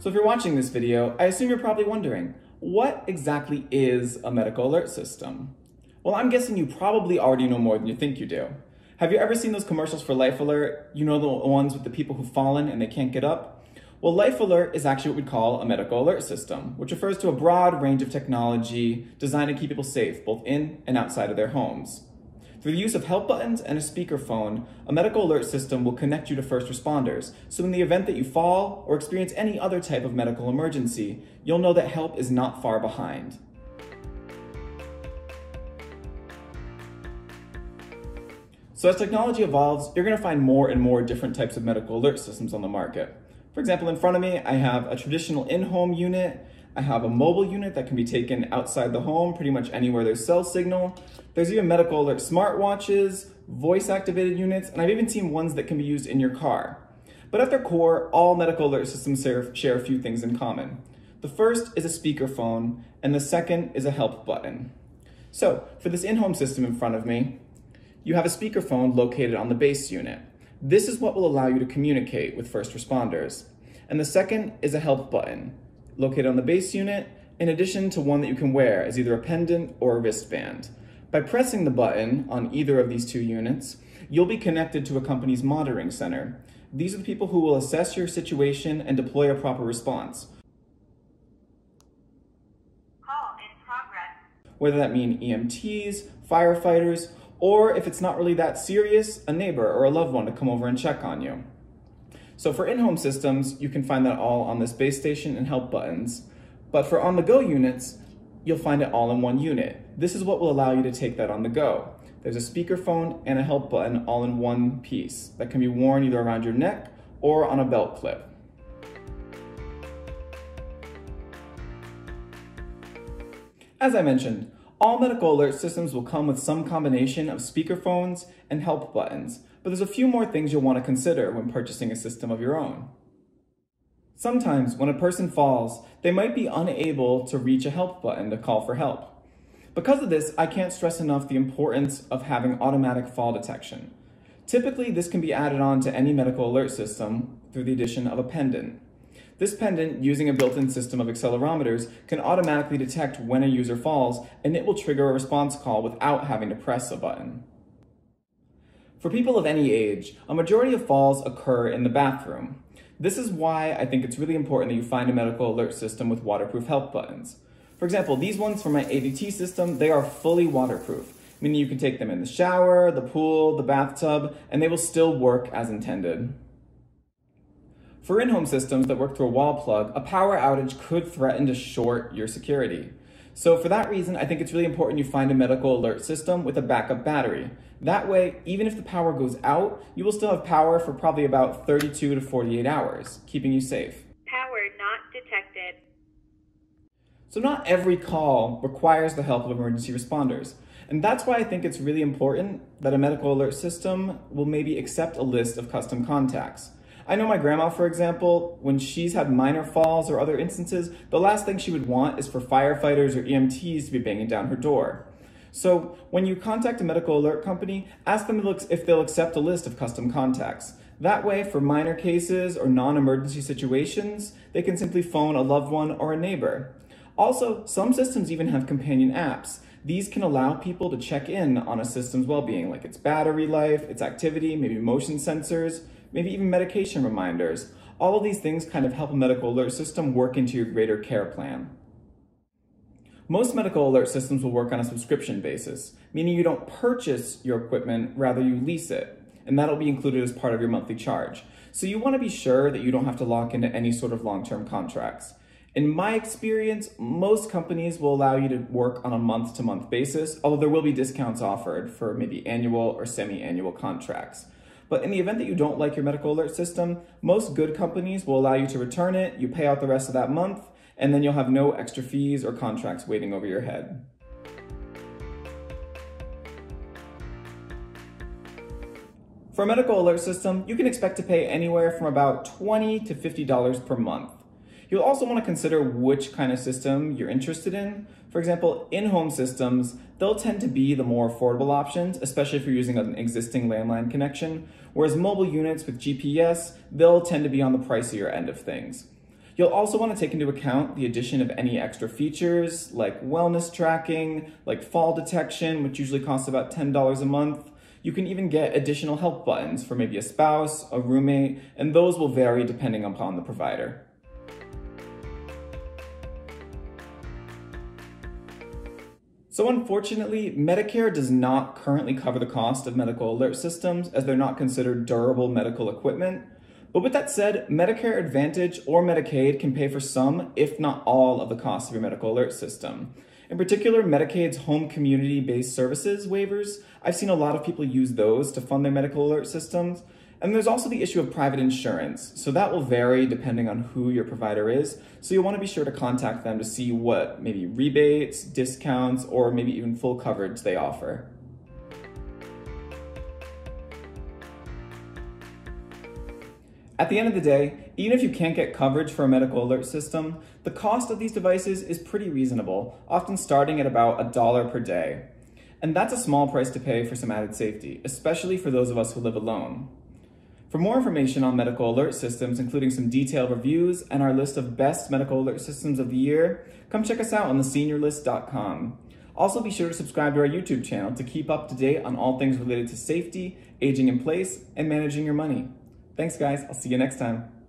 So if you're watching this video, I assume you're probably wondering, what exactly is a medical alert system? Well, I'm guessing you probably already know more than you think you do. Have you ever seen those commercials for Life Alert? You know, the ones with the people who've fallen and they can't get up? Well, Life Alert is actually what we'd call a medical alert system, which refers to a broad range of technology designed to keep people safe, both in and outside of their homes. Through the use of help buttons and a speakerphone, a medical alert system will connect you to first responders. So in the event that you fall or experience any other type of medical emergency, you'll know that help is not far behind. So as technology evolves, you're going to find more and more different types of medical alert systems on the market. For example, in front of me, I have a traditional in-home unit. I have a mobile unit that can be taken outside the home, pretty much anywhere there's cell signal. There's even medical alert smartwatches, voice-activated units, and I've even seen ones that can be used in your car. But at their core, all medical alert systems share a few things in common. The first is a speakerphone, and the second is a help button. So, for this in-home system in front of me, you have a speakerphone located on the base unit. This is what will allow you to communicate with first responders. And the second is a help button, located on the base unit, in addition to one that you can wear as either a pendant or a wristband. By pressing the button on either of these two units, you'll be connected to a company's monitoring center. These are the people who will assess your situation and deploy a proper response. Call in progress. Whether that mean EMTs, firefighters, or if it's not really that serious, a neighbor or a loved one to come over and check on you. So for in-home systems, you can find that all on this base station and help buttons. But for on-the-go units, you'll find it all in one unit. This is what will allow you to take that on the go. There's a speakerphone and a help button all in one piece that can be worn either around your neck or on a belt clip. As I mentioned, all medical alert systems will come with some combination of speakerphones and help buttons, but there's a few more things you'll want to consider when purchasing a system of your own. Sometimes when a person falls, they might be unable to reach a help button to call for help. Because of this, I can't stress enough the importance of having automatic fall detection. Typically, this can be added on to any medical alert system through the addition of a pendant. This pendant, using a built-in system of accelerometers, can automatically detect when a user falls, and it will trigger a response call without having to press a button. For people of any age, a majority of falls occur in the bathroom. This is why I think it's really important that you find a medical alert system with waterproof help buttons. For example, these ones from my ADT system, they are fully waterproof, meaning you can take them in the shower, the pool, the bathtub, and they will still work as intended. For in-home systems that work through a wall plug, a power outage could threaten to short your security. So for that reason, I think it's really important you find a medical alert system with a backup battery. That way, even if the power goes out, you will still have power for probably about 32 to 48 hours, keeping you safe. Power not detected. So not every call requires the help of emergency responders. And that's why I think it's really important that a medical alert system will maybe accept a list of custom contacts. I know my grandma, for example, when she's had minor falls or other instances, the last thing she would want is for firefighters or EMTs to be banging down her door. So when you contact a medical alert company, ask them if they'll accept a list of custom contacts. That way, for minor cases or non-emergency situations, they can simply phone a loved one or a neighbor. Also, some systems even have companion apps. These can allow people to check in on a system's well-being, like its battery life, its activity, maybe motion sensors, maybe even medication reminders. All of these things kind of help a medical alert system work into your greater care plan. Most medical alert systems will work on a subscription basis, meaning you don't purchase your equipment, rather you lease it, and that'll be included as part of your monthly charge. So you want to be sure that you don't have to lock into any sort of long-term contracts. In my experience, most companies will allow you to work on a month-to-month basis, although there will be discounts offered for maybe annual or semi-annual contracts. But in the event that you don't like your medical alert system, most good companies will allow you to return it, you pay out the rest of that month, and then you'll have no extra fees or contracts waiting over your head. For a medical alert system, you can expect to pay anywhere from about $20 to $50 per month. You'll also want to consider which kind of system you're interested in. For example, in-home systems, they'll tend to be the more affordable options, especially if you're using an existing landline connection, whereas mobile units with GPS, they'll tend to be on the pricier end of things. You'll also want to take into account the addition of any extra features like wellness tracking, like fall detection, which usually costs about $10 a month. You can even get additional help buttons for maybe a spouse, a roommate, and those will vary depending upon the provider. So unfortunately, Medicare does not currently cover the cost of medical alert systems as they're not considered durable medical equipment. But with that said, Medicare Advantage or Medicaid can pay for some, if not all, of the cost of your medical alert system. In particular, Medicaid's home community-based services waivers, I've seen a lot of people use those to fund their medical alert systems. And there's also the issue of private insurance. So that will vary depending on who your provider is. So you'll want to be sure to contact them to see what maybe rebates, discounts, or maybe even full coverage they offer. At the end of the day, even if you can't get coverage for a medical alert system, the cost of these devices is pretty reasonable, often starting at about $1 per day. And that's a small price to pay for some added safety, especially for those of us who live alone. For more information on medical alert systems, including some detailed reviews and our list of best medical alert systems of the year, come check us out on theseniorlist.com. Also be sure to subscribe to our YouTube channel to keep up to date on all things related to safety, aging in place, and managing your money. Thanks guys, I'll see you next time.